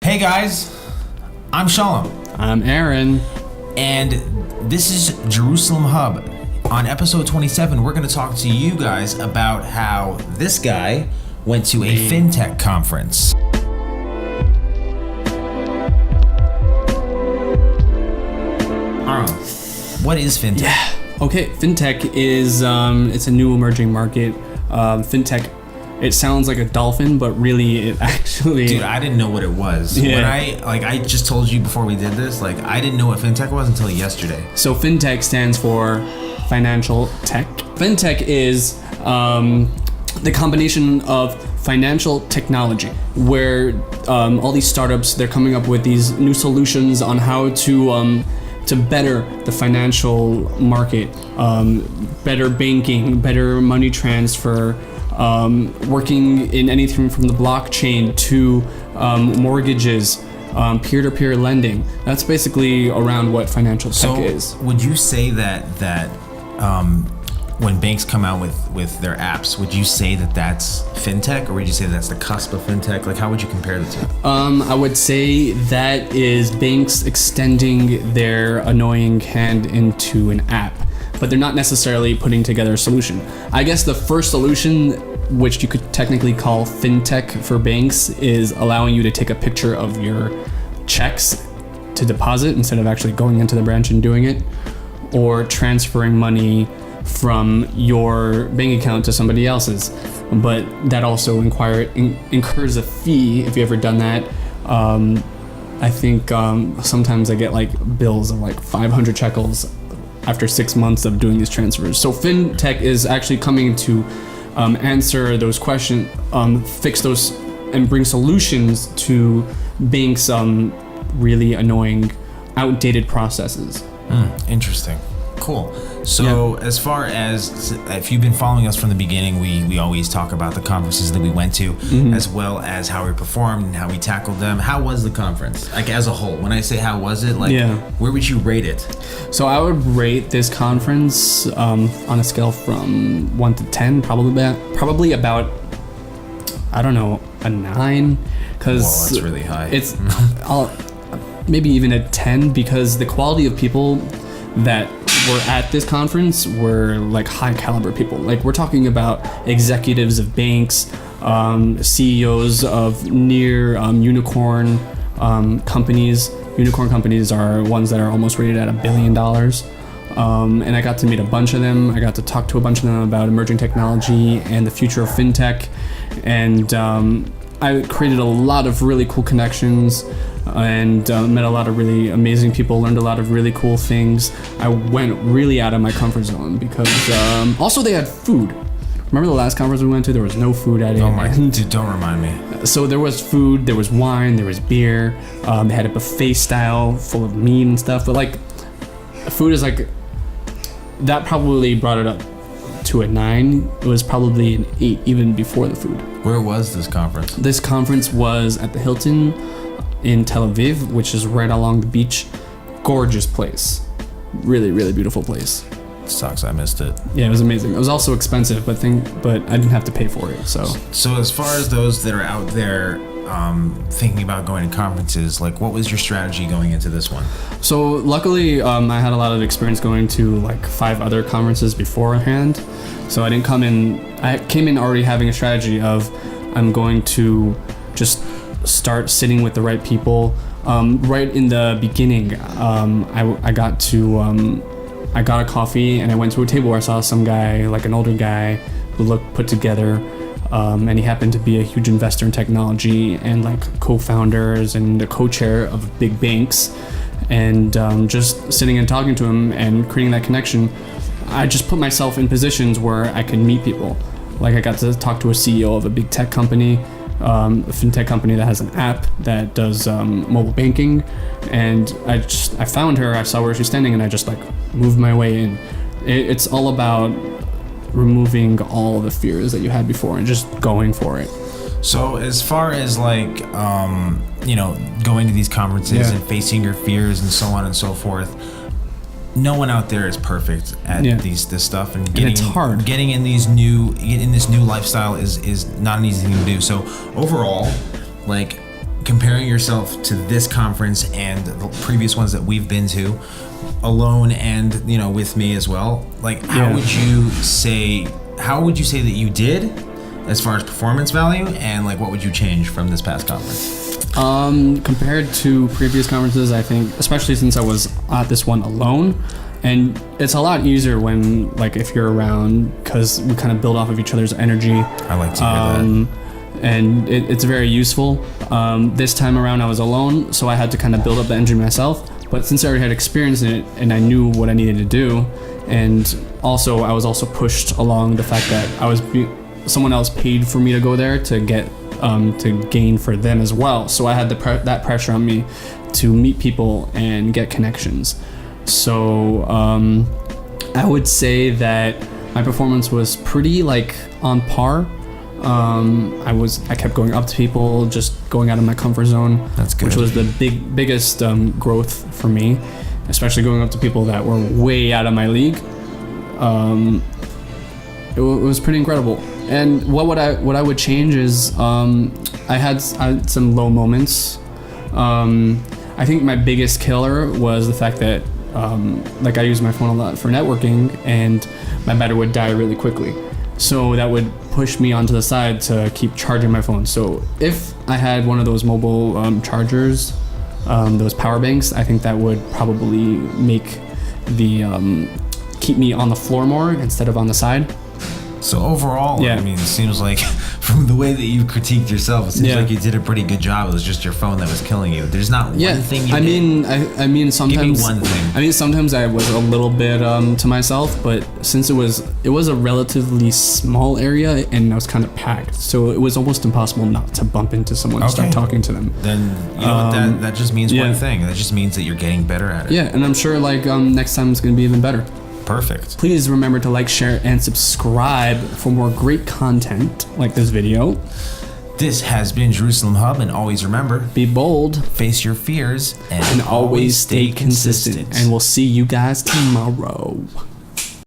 Hey guys, I'm Shalom. I'm Aaron. And this is Jerusalem Hub. On episode 27, we're going to talk to you guys about how this guy went to a Fintech conference. What is Fintech? Yeah. Okay, Fintech is it's a new emerging market. Fintech, it sounds like a dolphin, but really it actually... Dude, I didn't know what it was. Yeah. When I just told you before we did this, I didn't know what Fintech was until yesterday. So Fintech stands for financial tech. Fintech is the combination of financial technology, where all these startups, they're coming up with these new solutions on how to better the financial market, better banking, better money transfer, working in anything from the blockchain to mortgages, peer-to-peer lending. That's basically around what financial tech is. Would you say that when banks come out with their apps, would you say that that's fintech, or would you say that's the cusp of fintech? How would you compare the two? I would say that is banks extending their annoying hand into an app, but they're not necessarily putting together a solution. I guess the first solution, which you could technically call fintech for banks, is allowing you to take a picture of your checks to deposit instead of actually going into the branch and doing it, or transferring money from your bank account to somebody else's. But that also incurs a fee if you've ever done that. I think sometimes I get bills of 500 shekels after 6 months of doing these transfers. So fintech is actually coming to answer those questions, fix those, and bring solutions to banks' really annoying, outdated processes. Interesting. Cool. So as far as, if you've been following us from the beginning, we always talk about the conferences that we went to, as well as how we performed and how we tackled them. How was the conference, as a whole? When I say how was it, where would you rate it? So I would rate this conference on a scale from 1 to 10, probably about, I don't know, a 9. Whoa, that's really high. It's maybe even a 10, because the quality of people that were at this conference were high caliber people. We're talking about executives of banks, CEOs of near unicorn companies. Unicorn companies are ones that are almost rated at $1 billion. And I got to meet a bunch of them. I got to talk to a bunch of them about emerging technology and the future of fintech. And I created a lot of really cool connections and met a lot of really amazing people, learned a lot of really cool things. I went really out of my comfort zone because also they had food. Remember the last conference we went to? There was no food at it. Oh my, dude, don't remind me. So there was food, there was wine, there was beer. They had a buffet style full of meat and stuff. But food is that probably brought it up to a 9. It was probably an 8 even before the food. Where was this conference? This conference was at the Hilton in Tel Aviv, which is right along the beach. Gorgeous place. Really, really beautiful place. Sucks, I missed it. Yeah, it was amazing. It was also expensive, but I didn't have to pay for it. So as far as those that are out there thinking about going to conferences, what was your strategy going into this one? So luckily, I had a lot of experience going to 5 other conferences beforehand. So I came in already having a strategy of, I'm going to just start sitting with the right people. Right in the beginning, I got a coffee and I went to a table where I saw some guy, an older guy who looked put together, and he happened to be a huge investor in technology and co-founders and a co-chair of big banks. And just sitting and talking to him and creating that connection, I just put myself in positions where I could meet people. I got to talk to a CEO of a big tech company, a fintech company that has an app that does mobile banking, and I found her. I saw where she was standing, and I just moved my way in. It's all about removing all the fears that you had before and just going for it. So as far as going to these conferences and facing your fears and so on and so forth, no one out there is perfect at this stuff, and it's hard. Getting in this new lifestyle is not an easy thing to do. So overall, comparing yourself to this conference and the previous ones that we've been to, alone and with me as well, like how would you say that you did as far as performance value, and like what would you change from this past conference? Compared to previous conferences, I think, especially since I was at this one alone, and it's a lot easier when, like, if you're around, because we kind of build off of each other's energy. I like to hear that. And it's very useful. This time around I was alone, so I had to kind of build up the energy myself. But since I already had experience in it and I knew what I needed to do, and also I was also pushed along the fact that someone else paid for me to go there to get to gain for them as well. So I had that pressure on me to meet people and get connections. So I would say that my performance was pretty like on par. I kept going up to people, just going out of my comfort zone. That's good. Which was the biggest growth for me, especially going up to people that were way out of my league. It was pretty incredible. And what I would change is I had some low moments. I think my biggest killer was the fact that like I use my phone a lot for networking, and my battery would die really quickly. So that would push me onto the side to keep charging my phone. So if I had one of those mobile chargers, those power banks, I think that would probably make keep me on the floor more instead of on the side. So overall, I mean, it seems like from the way that you critiqued yourself, it seems like you did a pretty good job. It was just your phone that was killing you. There's not one thing you did. I mean, sometimes. Give me one thing. I mean, sometimes I was a little bit to myself, but since it was a relatively small area and I was kind of packed, so it was almost impossible not to bump into someone and start talking to them. Then you know what, that just means one thing. That just means that you're getting better at it. Yeah, and I'm sure like next time it's gonna be even better. Perfect. Please remember to like, share, and subscribe for more great content like this video. This has been Jerusalem Hub, and always remember, be bold, face your fears, and always stay consistent. And we'll see you guys tomorrow.